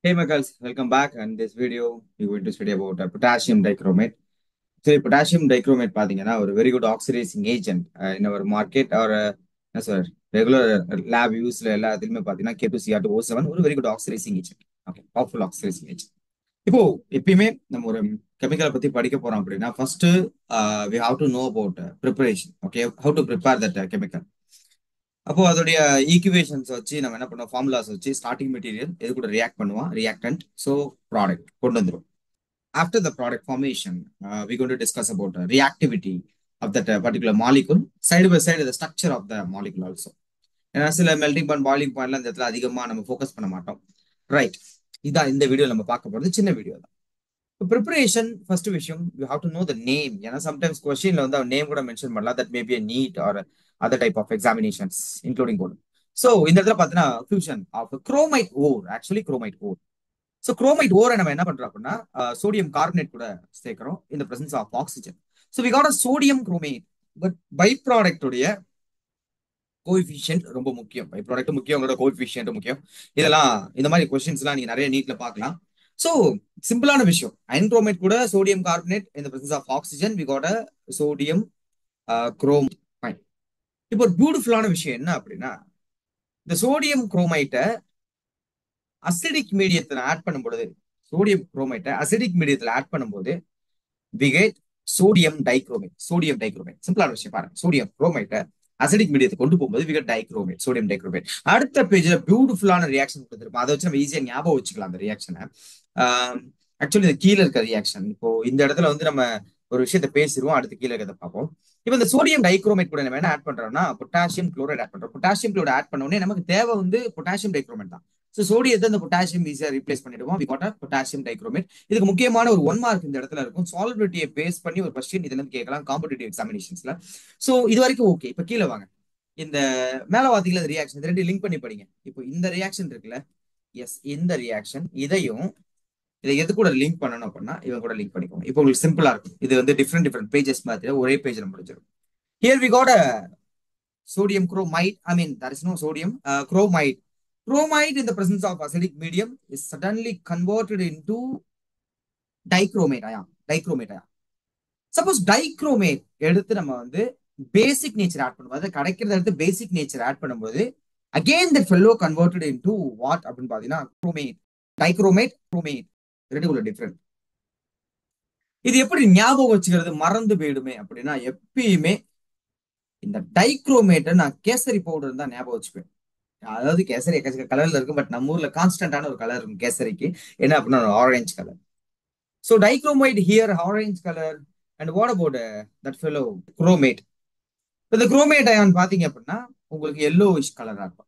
Hey Michaels, welcome back. And this video, we're going to study about potassium dichromate. So, potassium dichromate பாத்தீங்கன்னா ஒரு very good oxidizing agent in our market or என்ன sir regular lab யூஸ்ல எல்லாத்துலயுமே பாத்தீங்கன்னா K2CR2O7 ஒரு very good oxidizing agent. Okay, powerful oxidising agent. இப்போ எப்பயுமே நம்ம ஒரு கெமிக்கலை பத்தி படிக்க போறோம் அப்படின்னா first we have to know about preparation. Okay, how to prepare that chemical. அப்போ அதோடைய ஈக்குவேஷன்ஸ் வச்சு நம்ம என்ன பண்ணுவோம், ஃபார்முலாஸ் வச்சு ஸ்டார்டிங் மெட்டீரியல் எது கூட ரியாக்ட் பண்ணுவோம், ரியாக்டன்ட், ஸோ ப்ராடக்ட் கொண்டு வந்துடும். After the product formation we going to discuss about reactivity of that particular molecule, side by side the structure of the molecule also. ஏன்னா சில மெல்டிங் பாயிண்ட் பாயிலிங் பாயிண்ட்ல இந்த இடத்துல அதிகமாக நம்ம ஃபோக்கஸ் பண்ண மாட்டோம். ரைட், இதான் இந்த வீடியோ நம்ம பார்க்க போகிறது, சின்ன வீடியோ தான். ப்ரிப்பரேஷன் ஃபர்ஸ்ட் விஷயம், you have to know the name. ஏன்னா சம்டைம்ஸ் கொஸ்டின்ல வந்து அவர் நேம் கூட மென்ஷன் பண்ணலாம், that maybe NEET or other type of examinations including code. So இந்த இடத்துல பார்த்தீங்கன்னா fusion of chromite ore, actually chromite ore. So chromite ஓரை நம்ம என்ன பண்றோம் அப்படின்னா சோடியம் கார்பனேட் கூட சேர்க்கிறோம் இந்த presence of oxygen. So we got a sodium chromate. But by ப்ராடக்டுடைய கோஎஃபிஷியன்ட் ரொம்ப முக்கியம். பை ப்ராடக்ட் முக்கியம், உங்களோட கோஎஃபிஷியன்ட் முக்கியம். இதெல்லாம் இந்த மாதிரி கொஸ்டின்ஸ்லாம் நீங்க நிறைய நீட்ல பார்க்கலாம். ஸோ சிம்பிளான விஷயம், அயன் குரோமேட் கூட சோடியம் கார்பனேட் இந்த presence of oxygen we got a sodium chrome. இப்போ ஒரு பியூட்டிஃபுல்லான விஷயம் என்ன அப்படின்னா, இந்த சோடியம் குரோமைட்டை அசிடிக் மீடியத்தில் ஆட் பண்ணும்போது, சோடியம் குரோமைட்டை அசிடிக் மீடியத்தில் ஆட் பண்ணும்போது we get sodium dichromate. Sodium dichromate சிம்பிளான விஷயம் பாருங்க. சோடியம் குரோமைட்டை அசிடிக் மீடியத்தை கொண்டு போகும்போது we get dichromate, sodium dichromate. அடுத்த பேஜ்ல பியூட்டிஃபுல்லான ரியாக்ஷன் கொடுத்துருப்போம், அதை வச்சு நம்ம ஈஸியா ஞாபகம் வச்சுக்கலாம் அந்த ரியாக்ஷனை. ஆக்சுவலி இந்த கீழே இருக்க ரியாக்ஷன், இப்போ இந்த இடத்துல வந்து நம்ம ஒரு விஷயத்த பேசிடுவோம், அடுத்து கீழே இருக்கிறத பார்ப்போம். இப்போ இந்த சோடியம் டைக்ரோமேட் கூட நம்ம என்ன ஆட் பண்றோம்னா பொட்டாசியம் குளோரைட் ஆட் பண்றோம். பொட்டாசியம் குளோரைட் ஆட் பண்ண உடனே நமக்கு தேவை வந்து பொட்டாசியம் டைக்ரோமேட் தான். ஸோ சோடியத்தை இந்த பொட்டாசியம் ஈஸியா ரீப்ளேஸ் பண்ணிடுவோம், we got a potassium dichromate. இதுக்கு முக்கியமான ஒரு 1 மார்க் இந்த இடத்துல இருக்கும். சால்பிலிட்டியை பேஸ் பண்ணி ஒரு கொஸ்டின் இதுல இருந்து கேட்கலாம் காம்படிட்டிவ் எக்ஸாமினேஷன்ஸ்ல. ஸோ இது வரைக்கும் ஓகே. இப்போ கீழே வாங்க, இந்த மேல பாத்தீங்களா ரியாக்ஷன், இது ரெண்டு லிங்க் பண்ணி படிங்க. இப்போ இந்த ரியாக்ஷன் இருக்குல்ல, எஸ் இந்த ரியாக்ஷன் இதையும் இதை எது கூட லிங்க் பண்ணணும் அப்படின்னா இவங்க கூட லிங்க் பண்ணிக்கோங்க. இப்போ உங்களுக்கு சிம்பிளா இருக்கும். இது வந்து டிஃப்ரெண்ட் பேஜஸ் மாதிரி ஒரே பேஜ்ல முடிஞ்சிடும். Here we got a sodium chromite. I mean, there is no sodium. Chromite. Chromite in the presence of acidic medium is suddenly converted into dichromate ion. Dichromate ion. Suppose dichromate எடுத்து நம்ம வந்து பேசிக் nature add பண்ணும்போது, அதை கிடைக்கிறத எடுத்து பேசிக் nature add பண்ணும்போது again that fellow converted into what அப்படின்னு பாத்தீங்கன்னா chromate. Dichromate, chromate. ரெண்டுக்குள்ள டிஃபரெண்ட். இது எப்படி ஞாபகம் வச்சுக்கிறது, மறந்து போயிடுமே அப்படின்னா எப்பயுமே இந்த டைக்ரோமேட்டை நான் கேசரி பவுடர் தான் ஞாபகம் வச்சுப்பேன். அதாவது கேசரி கலர்ல இருக்கும், பட் நம்ம ஊர்ல கான்ஸ்டன்டான ஒரு கலர் இருக்கும் கேசரிக்கு, என்ன அப்படின்னா orange colour. So dichromate here orange colour. And what about that fellow chromate. இந்த குரோமேட் அயான் பாத்தீங்க அப்படின்னா உங்களுக்கு yellowish கலரா இருக்கும்.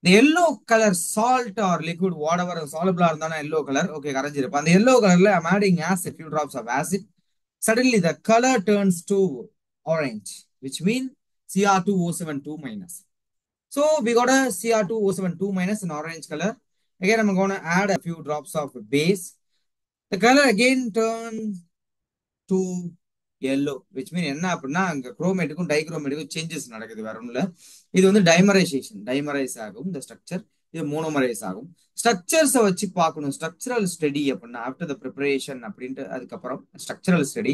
இந்த yellow colour salt or liquid whatever சாலபிளா இருந்தாலும் எல்லோ கலர் ஓகே கரைஞ்சிருப்போம். அந்த எல்லோ கலர்ல I'm adding acid, few drops of acid. Suddenly the color turns to orange, which means Cr2O7 2 minus. So we got a Cr2O7 2 minus in orange color. Again, I'm going to add a few drops of base. The color again turns to yellow, which means என்ன அப்படின்னா அங்க குரோமேட்டுக்கும் டைக்ரோமேட்டுக்கும் changes நடக்குது, வேற ஒண்ணுல. இது வந்து டைமரைசேஷன், dimerise ஆகும் இந்த ஸ்ட்ரக்சர். இது மோனோமரைஸ் ஆகும். ஸ்ட்ரக்சர்ஸை வச்சு பார்க்கணும். ஸ்ட்ரக்சரல் ஸ்டடி அப்படின்னா ஆஃப்டர் த ப்ரிப்பரேஷன் அப்படின்ட்டு அதுக்கப்புறம் ஸ்ட்ரக்சரல் ஸ்டடி.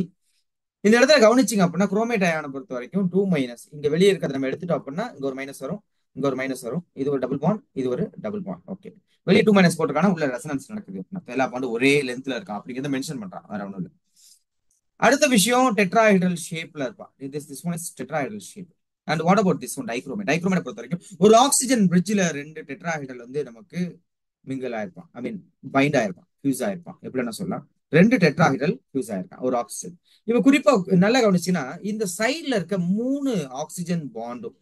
இந்த இடத்துல கவனிச்சிங்க அப்படின்னா குரோமேட் அயானை பொறுத்த வரைக்கும் 2 மைனஸ், இங்க வெளியே இருக்கிறத நம்ம எடுத்துட்டோம் அப்படின்னா இங்க ஒரு மைனஸ் வரும், இங்க ஒரு மைனஸ் வரும். இது ஒரு டபுள் பாண்ட், இது ஒரு டபுள் பாண்ட். ஓகே, வெளியே 2 மைனஸ் போட்டிருக்கான உள்ள ரெசனன்ஸ் நடக்குது, எல்லா பாண்டு ஒரே லென்த்ல இருக்கா அப்படிங்கிறத மென்ஷன் பண்றான், வேற ஒன்றும் இல்லை. அடுத்த விஷயம் டெட்ராஹைட்ரல் ஷேப்ல இருப்பா. This one is tetrahedral shape. And what about this one dichromate. Dichromate பொறுத்த வரைக்கும் ஒரு ஆக்சிஜன் பிரிட்ஜ்ல 2 டெட்ராஹைட்ரல் வந்து நமக்கு மிங்கிள் ஆயிருப்பான், ஐ மீன் பைண்ட் ஆயிருப்பான், ஃபியூஸ் ஆயிருப்பான். எப்படி என்ன சொல்லலாம், 2 டெட்ராஹைட்ரல் ஃபியூஸ் ஆயிருக்கான் ஒரு ஆக்சிஜன். இப்ப குறிப்பா நல்லா கவனிச்சுன்னா இந்த சைட்ல இருக்க 3 ஆக்சிஜன் பாண்டும்,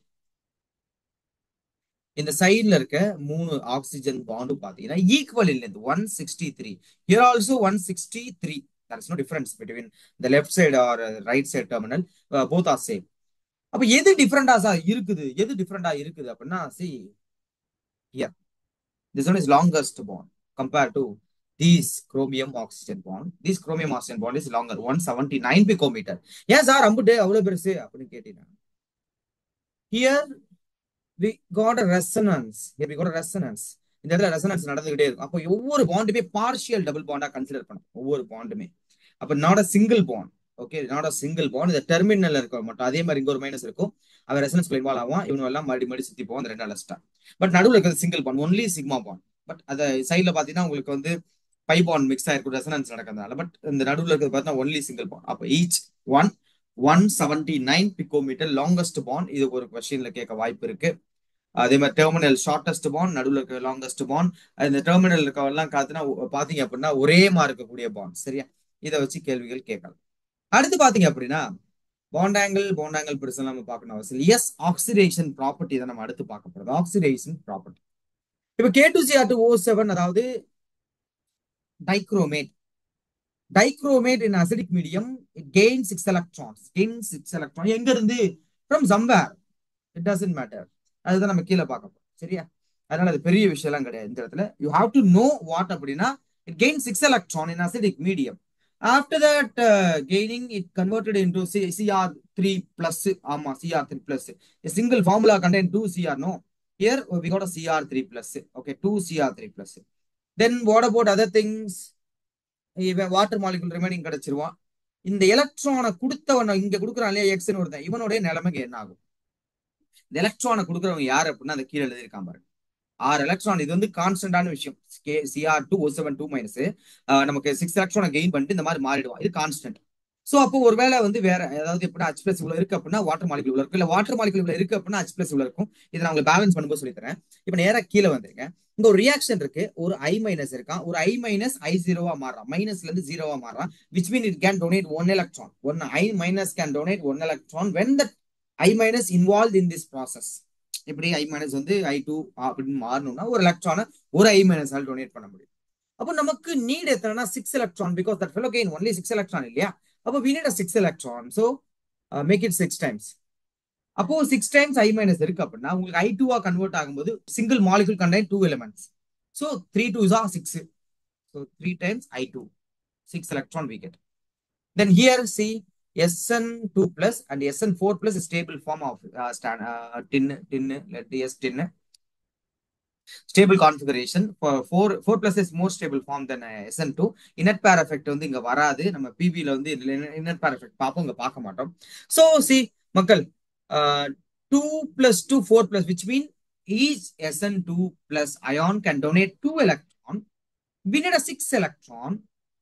இந்த சைட்ல இருக்க 3 ஆக்சிஜன் பாண்டும் பாத்தீங்கன்னா equal in length 163. Here also 163. there is no difference between the left side or right side terminal. Both are same. அப்ப எது டிஃபரெண்டா இருக்குது, எது டிஃபரெண்டா இருக்குது அப்படின்னா see here, this one is longest bond compared to this chromium oxygen bond. This chromium oxygen bond is longer, 179 picometer. ஏன் sir அம்புட்டு அவ்வளவு பெருசு அப்படின்னு கேட்டீங்கன்னா, here we got a resonance. Here we got a resonance. இந்த இடத்துல resonance நடந்துகிட்டே இருக்கும். அப்போ ஒவ்வொரு பாண்டுமே பார்ஷியல் டபுள் பாண்டா கன்சிடர் பண்ணும் ஒவ்வொரு பாண்டுமே. அப்ப not a single bond. Okay, not a single bond. இந்த டெர்மினல் இருக்க மட்டும் அதே மாதிரி இங்க ஒரு மைனஸ் இருக்கும். அவன் ரெசனன்ஸ் இன்வால்வ் ஆகும். இவங்க எல்லாம் மறுபடி சுத்தி போவோம் அந்த ரெண்டு அலஸ்டா. பட் நடுவில் இருக்கிறது single bond, only sigma bond. But அதை சைட்ல பாத்தீங்கன்னா உங்களுக்கு வந்து பை பாண்ட் மிக்ஸ் ஆயிருக்கும் ரெசனன்ஸ் நடக்கிறதுனால. பட் இந்த நடுவில் இருக்கிறது பார்த்தீங்கன்னா ஒன்லி சிங்கிள் பாண்ட். அப்போ each one 179 picometre longest bond. இது ஒரு கொஸ்டின்ல கேட்க வாய்ப்பு இருக்கு. அதே மாதிரி டெர்மினல் ஷார்டஸ்ட் பாண்ட், நடுவில் இருக்க லாங்கஸ்ட் பாண்ட். இந்த டெர்மினல் இருக்கவெல்லாம் காத்துனா பாத்தீங்க அப்படின்னா ஒரே மாதிரி இருக்கக்கூடிய பாண்ட். சரியா, இதை வச்சு கேள்விகள் கேட்கலாம். அடுத்து பாத்தீங்க அப்படின்னா பாண்ட் ஆங்கிள் பெருசா நம்ம பார்க்கணும் அவசியம். எஸ், ஆக்சிடேஷன் ப்ராப்பர்ட்டி தான் நம்ம அடுத்து பார்க்க போறது. Oxidation property. இப்ப K2Cr2O7, அதாவது dichromate. Dichromate in acidic medium, it gains 6 electrons. எங்க இருந்து? from somewhere, it doesn't matter. அதுதான் நம்ம கீழே பார்க்க போறோம். சரியா, அதனால அது பெரிய விஷயம் எல்லாம் கிடையாது இந்த இடத்துல. you have to know what அப்படின்னா it gains 6 electron in acidic medium. After that gaining, it converted into Cr3 plus. ஆமா, Cr3 plus. A single formula contain 2 Cr. No, here we got a Cr3 plus. Okay, 2 Cr3 plus. Then what about other things? இவன் water molecule remaining கிடைச்சிருவான். இந்த எலக்ட்ரானை கொடுத்தவன் இங்க கொடுக்குறான் இல்லையா, எக்ஸ்னு ஒருத்தன், இவனுடைய நிலைமைக்கு என்ன ஆகும்? இந்த எலக்ட்ரானை கொடுக்குறவங்க யாரு அப்படின்னா அந்த கீழே எழுதியிருக்கான் பாருங்க, 6 எலக்ட்ரான். இது வந்து கான்ஸ்டன்டான விஷயம். Cr2O7 மைனஸ் நமக்கு 6 எலக்ட்ரானை கெயின் பண்ணிட்டு இந்த மாதிரி மாறிடுவான். இது கான்ஸ்டன்ட். சோ அப்போ ஒருவேளை வந்து வேற ஏதாவது எப்படின்னா H பிளஸ் இவ்வளவு இருக்கு அப்படின்னா வாட்டர் மாலிகுல் இவ்வளவு இருக்கும், இல்ல வாட்டர் மாலிகுல் இவ்வளவு இருக்கு அப்படின்னா H பிளஸ் இவ்வளவு இருக்கும். இதை நான் உங்களுக்கு பேலன்ஸ் பண்ணும்போது சொல்லித்தரேன். இப்ப நேரா கீழே வந்துருங்க. இங்க ஒரு ரியாக்ஷன் இருக்கு, ஒரு I மைனஸ் இருக்கான், ஒரு I மைனஸ் I0 மாறான், மைனஸ்ல இருந்து 0 மாறான். Which mean it can donate 1 electron. ஒன்னு I minus can donate 1 electron when the I minus involve in this process. இப்படி I மைனஸ் வந்து I2 அப்படின்னு மாறணும்னா ஒரு எலக்ட்ரானை ஒரு I மைனஸ் ஆல் டொனேட் பண்ண முடியும். அப்போ நமக்கு நீட் எத்தனைனா 6 electron, because that fellow gain only 6 electron இல்லையா. அப்போ we need a 6 electron, so make it 6 times. அப்போ 6 times I மைனஸ் இருக்கு அப்படின்னா உங்களுக்கு I2 கன்வெர்ட் ஆகும்போது single molecule contain 2 elements, so 3 2s are 6, so 3 times I2, 6 electron we get. Then here see Sn2 plus and Sn4 plus is stable form of tin, let the S tin. Stable configuration for 4 plus is more stable form than Sn2. inert pair effect வந்து இங்க வராது. நம்ம PB ல வந்து inert pair effect பாப்போம், இங்க பார்க்க மாட்டோம். So see மக்கள், 2 plus 2 4 plus, which mean each Sn2 plus ion can donate 2 electron. We need a 6 electron.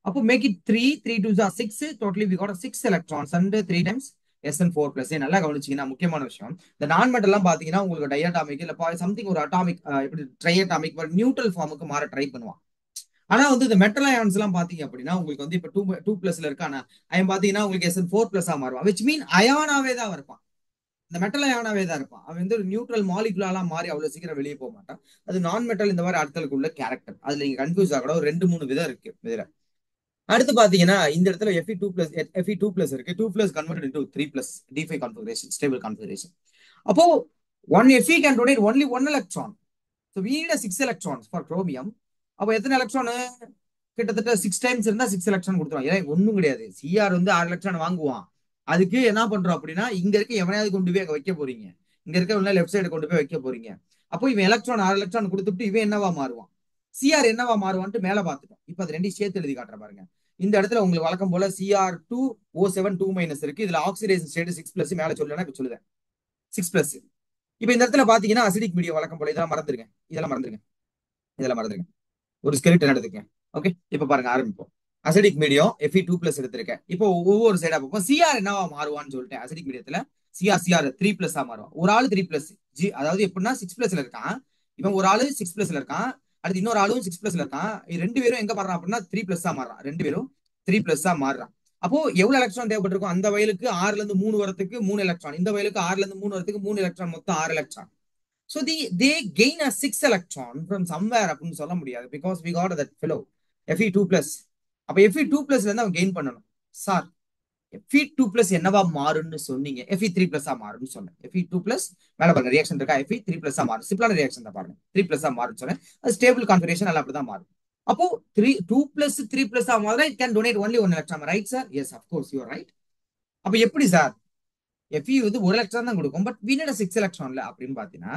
அப்போ make it 3 2s are 6, totally we got a 6 electrons and 3 times Sn4 plus. நல்லா கவனிச்சீங்கன்னா முக்கியமான விஷயம், இந்த நான் மெட்டல் எல்லாம் பாத்தீங்கன்னா உங்களுக்கு டைஅட்டாமிக் இல்ல சம்திங் ஒரு அட்டாமிக் இப்படி ட்ரைஅட்டாமிக் நியூட்ரல் ஃபார்முக்கு மாற ட்ரை பண்ணுவான். ஆனா வந்து இந்த மெட்டல் அயான்ஸ் எல்லாம் பாத்தீங்க அப்படின்னா உங்களுக்கு வந்து இப்ப 2 பிளஸ்ல இருக்கானா அவன் பாத்தீங்கன்னா உங்களுக்கு Sn4 பிளஸ் மாறுவான், which mean அயானாவே தான் இருப்பான். இந்த மெட்டல் அயானாவே தான் இருப்பான். அவன் வந்து ஒரு நியூட்ரல் மாலிகுலாம் மாறி அவ்வளவு சீக்கிரம் வெளியே போக மாட்டான். அது நான் மெட்டல் இந்த மாதிரி அடுத்தலுக்கு உள்ள கேரக்டர். அதுல நீங்க கன்ஃபியூஸ் ஆகக்கூட ஒரு 2 3 விதம் இருக்கு இதுல. அடுத்து பாத்தீங்கன்னா இந்த இடத்துல Fe2 plus இருக்கு. 2 plus converted into 3 plus D5 configuration, stable configuration. அப்போ 1 Fe can donate only 1 electron. So we need a 6 electrons for chromium. அப்போ எத்தனை எலக்ட்ரான்? கிட்டத்தட்ட 6 times இருந்தா 6 எலக்ட்ரான் கொடுத்துருவான். ஏன்னா ஒண்ணும் கிடையாது, Cr வந்து 6 எலக்ட்ரான் வாங்குவான். அதுக்கு என்ன பண்றோம் அப்படின்னா இங்க இருக்க எவனையாவது கொண்டு போய் அங்க வைக்க போறீங்க, இங்க இருக்க லெஃப்ட் சைடு கொண்டு போய் வைக்க போறீங்க. அப்போ இவன் எலக்ட்ரான் 6 எலக்ட்ரான் கொடுத்துட்டு இவன் என்னவா மாறுவான், Cr என்னவா மாறுவான்ட்டு மேல பாத்துட்டோம். இப்ப அது ரெண்டையும் சேர்த்து எழுதி காட்டுற பாருங்க. இந்த இடத்துல உங்களுக்கு வழக்கம் போல Cr2O7 2 மைனஸ் இருக்கு. இதுல ஆக்சிடேஷன் ஸ்டேட் 6 பிளஸ் மேல சொல்லலாம், இப்ப சொல்லுவேன் 6 பிளஸ். இப்ப இந்த இடத்துல பாத்தீங்கன்னா அசிடிக் மீடியம் வழக்கம் போல இதெல்லாம் மறந்துருங்க, ஒரு ஸ்கெலிட்டன் எடுத்துக்கேன். ஓகே, இப்ப பாருங்க ஆரம்பிப்போம். அசிடிக் மீடியம் Fe2 பிளஸ் எடுத்திருக்கேன். இப்போ ஒவ்வொரு சைடா பார்ப்போம். Cr என்னவா மாறுவான்னு சொல்லிட்டேன். அசிடிக் மீடியத்துல Cr 3 பிளஸ் மாறுவான். ஒரு ஆளு 3 பிளஸ் அதாவது எப்படின்னா 6 பிளஸ்ல இருக்கான், இவன் ஒரு ஆளு 6 பிளஸ்ல இருக்கான், அடுத்து இன்னொரு ஆளும் 6 பிளஸ்ல இருக்கான். 2 பேரும் எங்க மாறான் அப்படின்னா 3 பிளஸ் மாறான். 2 பேரும் 3 பிளஸ் மாறுறான். அப்போ எவ்வளவு எலக்ட்ரான் தேவைப்பட்டிருக்கும்? அந்த வயலுக்கு 6ல இருந்து 3 வரத்துக்கு 3 எலக்ட்ரான், இந்த வயலுக்கு 6ல இருந்து 3 வரத்துக்கு 3 எலக்ட்ரான், மொத்தம் 6 electron. So they gain a 6 electron from somewhere அப்படின்னு சொல்ல முடியாது, because we got that fellow Fe2 plus. அப்ப Fe2 plus இருந்து அவன் கெயின் பண்ணணும். சார் Fe2 plus என்னவா மாறும்னு சொன்னீங்க? Fe3 plus மாறும்னு சொன்னேன். Fe2 plus மேல பாருங்க ரியாக்ஷன் இருக்கா, Fe3 plus மாறும். சிம்பிளான ரியாக்ஷன் தான் பாருங்க, 3 plus மாறும்னு சொன்னேன். அது ஸ்டேபிள் கான்ஃபிகரேஷன் எல்லாம் அப்படிதான் மாறும். அப்போ 2 plus 3 plus மாறும். It can donate only 1 electron, right sir? Yes, of course you are right. அப்ப எப்படி சார் Fe வந்து 1 எலக்ட்ரான் தான் கொடுக்கும், but we need a 6 electron இல்ல அப்படின்னு பாத்தீங்கன்னா,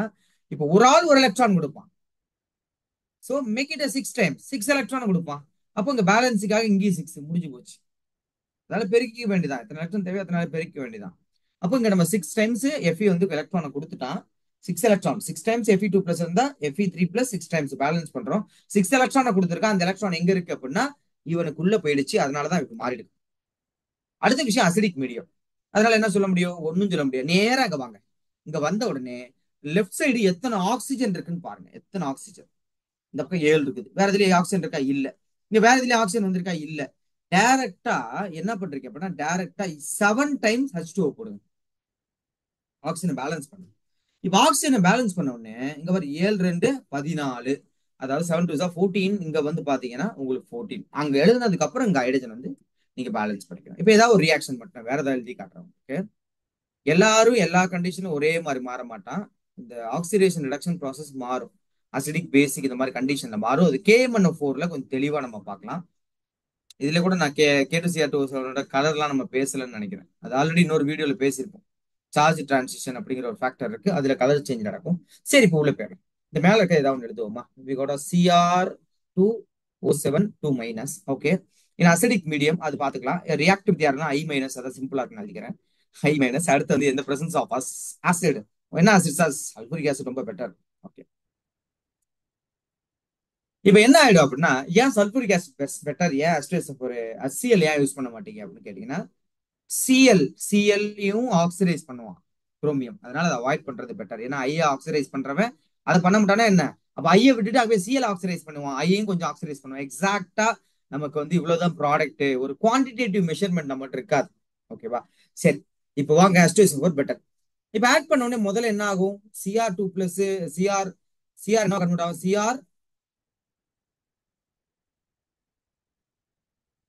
இப்போ ஒரு ஆள் 1 எலக்ட்ரான் கொடுப்பான். So make it 6 times 6 electron கொடுப்பான். அப்போ இங்க பேலன்ஸுக்காக இங்கேயும் 6 முடிஞ்சு போச்சு. அதனால பெருக்கிக்க வேண்டியதான். எத்தனை எலக்ட்ரான் தேவை அதனால பெருக்க வேண்டியதான். அப்போ இங்க நம்ம 6 டைம்ஸ் எஃப்இ வந்து எலக்ட்ரானை கொடுத்துட்டான். 6 எலக்ட்ரான் 6 டைம்ஸ் Fe2+ இருந்தா Fe3+ 6 டைம்ஸ் பேலன்ஸ் பண்றோம். 6 எலக்ட்ரானை கொடுத்துருக்கான். அந்த எலக்ட்ரான் எங்க இருக்கு அப்படின்னா இவனுக்குள்ள போயிடுச்சு. அதனாலதான் இவனுக்கு மாறிடுது. அடுத்த விஷயம் அசிடிக் மீடியம். அதனால என்ன சொல்ல முடியும்? ஒன்னும் சொல்ல முடியாது. நேரா இங்க வாங்க. இங்க வந்த உடனே லெஃப்ட் சைடு எத்தனை ஆக்சிஜன் இருக்குன்னு பாருங்க. எத்தனை ஆக்சிஜன்? இந்த பக்கம் 7 இருக்குது. வேற எதுலயும் ஆக்சிஜன் இருக்கா? இல்ல. இங்க வேற எதுலயும் ஆக்சிஜன் வந்திருக்கா? இல்ல. டைரக்டா என்ன பண்றீங்க அப்படின்னா டைரக்டா 7 டைம்ஸ் H2O போடுங்க. ஆக்சிஜனை பேலன்ஸ் பண்ணுங்க. இப்ப ஆக்சிஜனை பேலன்ஸ் பண்ண உடனே இங்க ஒரு 7 2 14, அதாவது 7 2 14. இங்க வந்து பாத்தீங்கன்னா உங்களுக்கு 14. அங்க எழுதுனதுக்கு அப்புறம் இங்க ஹைட்ரஜன் வந்து நீங்க பேலன்ஸ் பண்ணிக்கலாம். இப்ப ஏதாவது ஒரு ரியாக்ஷன் மட்டும் வேற ஏதாவது எழுதி காட்டுறோம். ஓகே, எல்லாரும் எல்லா கண்டிஷனும் ஒரே மாதிரி மாற மாட்டான். இந்த ஆக்சிடேஷன் ரிடக்ஷன் ப்ராசஸ் மாறும். அசிடிக் பேசிக் இந்த மாதிரி கண்டிஷன்ல மாறும். அது KMnO4ல கொஞ்சம் தெளிவா நம்ம பார்க்கலாம். இதுல கூட நான் K2Cr2 கலர்லாம் நம்ம பேசலன்னு நினைக்கிறேன். அது ஆல்ரெடி இன்னொரு வீடியோல பேசியிருப்போம். சார்ஜ் டிரான்சிஷன் அப்படிங்கிற ஒரு ஃபேக்டர் இருக்கு. அதுல கலர் சேஞ்ச் நடக்கும். சரி, இப்போ உள்ள போயிடும். இந்த மேல இருக்க ஏதாவது ஒன்று எழுதுவோமா? We got Cr2O7 2-. Okay, in acidic medium அது பாத்துக்கலாம். ரியாக்டிவிட்டி யாருன்னா I-, அதை சிம்பிளா எழுதிக்கிறேன். I-. அடுத்து வந்து எந்த பிரசன்ஸ் ஆஃப் ஆசிட். என்ன ஆசிட் சார்? சல்பூரிக் ஆசிட் ரொம்ப பெட்டர். ஓகே, இப்ப என்ன ஆயிடும் அப்படின்னா ஏன் சல்பூரிக் ஆசிட் பெட்டர், ஏன் ஒரு HCl ஏன் யூஸ் பண்ண மாட்டீங்க அப்படின்னு கேட்டீங்கன்னா சிஎல்லையும் ஆக்சிடைஸ் பண்ணுவான் குரோமியம். அதனால அதை அவாய்ட் பண்றது பெட்டர். ஏன்னா ஐயை ஆக்சிடைஸ் பண்றவன் அதை பண்ண மாட்டானா என்ன? அப்ப ஐயை விட்டுட்டு அப்படியே சிஎல் ஆக்சிடைஸ் பண்ணுவான், ஐயையும் கொஞ்சம் ஆக்சிடைஸ் பண்ணுவான். எக்ஸாக்டா நமக்கு வந்து இவ்வளவுதான் ப்ராடக்ட். ஒரு குவான்டிடேட்டிவ் மெஷர்மெண்ட் நம்மகிட்ட இருக்காது. ஓகேவா? சரி, இப்போ வாங்க H2SO4 பெட்டர். இப்ப ஆட் பண்ண உடனே முதல்ல என்ன ஆகும்? Cr2+ சிஆர் சிஆர் என்ன கன்வெர்ட் ஆகும்?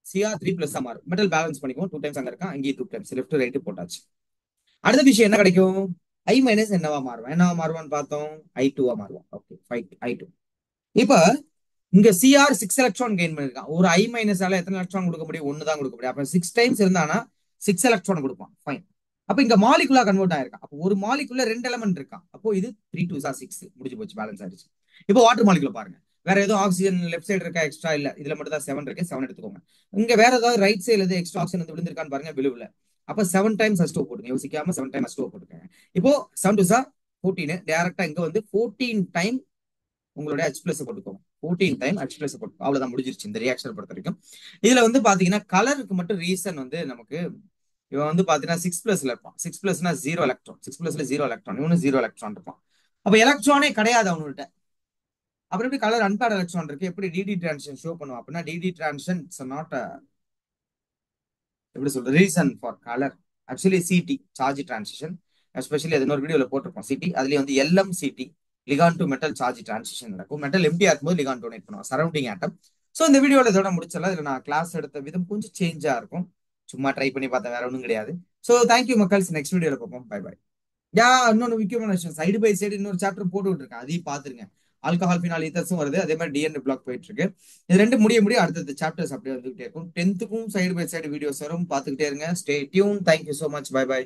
Cr3+ மாறும். மெட்டல் பேலன்ஸ் பண்ணிக்கும். 2 டைம்ஸ் அங்க இருக்கான், அங்கேயும் 2 டைம்ஸ் லெஃப்ட் ரைட் போட்டாச்சு. அடுத்த விஷயம் என்ன கிடைக்கும்? I- என்னவா மாறும்? என்னவா மாறுவான்னு பார்த்தோம். I2 மாறுவான். Okay, I2. இப்ப இங்க Cr 6 எலக்ட்ரான் கெயின் பண்ணிருக்கான். ஒரு I- எத்தனை எலக்ட்ரான் கொடுக்க முடியும்? 1 தான் கொடுக்க முடியும். அப்ப 6 டைம்ஸ் இருந்தானா 6 எலக்ட்ரான் கொடுப்பான். ஃபைன். அப்ப இங்க மாலிகுலா கன்வெர்ட் ஆயிருக்கான். அப்போ ஒரு மாலிகுல 2 எலமெண்ட் இருக்கான். அப்போ இது 3 2 6 முடிஞ்சு போச்சு, பேலன்ஸ் ஆயிடுச்சு. இப்போ வாட்டர் மாலிகுல பாருங்க. வேற ஏதோ ஆக்சிஜன் லெஃப்ட் சைடு இருக்கா? எக்ஸ்ட்ரா இல்ல. இதுல மட்டும் தான் 7 இருக்கு. 7 எடுத்துக்கோங்க. இங்க வேற ஏதாவது ரைட் சைடுல எது எக்ஸ்ட்ரா ஆக்சிஜன் வந்து விழுந்திருக்கான்னு பாருங்க. விழுவுல. அப்ப 7 டைம்ஸ் H2O போடுங்க. யோசிக்காம 7 டைம் H2O போட்டுருங்க. இப்போ 7 2 14. டைரக்டா இங்க வந்து 14 டைம் உங்களுடைய H+ போட்டுக்கோங்க. 14 டைம் H+ போட்டு அவ்வளவுதான், முடிஞ்சிருச்சு இந்த ரியாக்ஷன் பொறுத்த வரைக்கும். இதுல வந்து பாத்தீங்கன்னா கலருக்கு மட்டும் ரீசன் வந்து நமக்கு இவன் வந்து பாத்தீங்கன்னா 6+ இருப்பான். 6+னா 0 எலக்ட்ரான். 6+ல 0 எலக்ட்ரான். இவனு 0 எலக்ட்ரான் இருப்பான். அப்ப எலக்ட்ரானே கிடையாது அவனுகிட்ட. அப்புறம் எப்படி கலர் அன்பேர்ட் எலக்ட்ரான் இருக்கு? எப்படி டிடி டிரான்சிஷன் ஷோ பண்ணுவோம் அப்படின்னா டிடி டிரான்சிஷன் இட்ஸ் நாட் எப்படி சொல்றது reason for colour. Actually CT charge transition, especially அது இன்னொரு வீடியோல போட்டிருப்போம். சிடி அதுலயே வந்து LMCT ligand to metal charge transition நடக்கும். மெட்டல் எம்டியா இருக்கும்போது லிகான் டொனேட் பண்ணுவோம் சரௌண்டிங் ஆட்டம். ஸோ இந்த வீடியோல இதோட முடிச்சல. இதுல நான் கிளாஸ் எடுத்த விதம் கொஞ்சம் சேஞ்சா இருக்கும். சும்மா ட்ரை பண்ணி பார்த்தேன், வேற ஒன்றும் கிடையாது. So thank you மக்கள்ஸ். நெக்ஸ்ட் வீடியோல பார்ப்போம். Bye bye. இன்னொன்று முக்கியமான விஷயம், சைடு பை சைடு இன்னொரு சாப்டர் போட்டு விட்டுருக்கேன், அதையும் பாத்துருங்க. ஆல்கஹால் ஃபினால் ஈத்தர்ஸும் வருது, அதே மாதிரி டிஎன்ஏ பிளாக் போயிட்டு இருக்கு. இது ரெண்டு முடிய அடுத்த சாப்டர்ஸ் அப்படியே வந்துகிட்டே இருக்கும். 10th side by side videos வரும், பார்த்துக்கிட்டே இருங்க. Stay tune. Thank you so much. Bye by.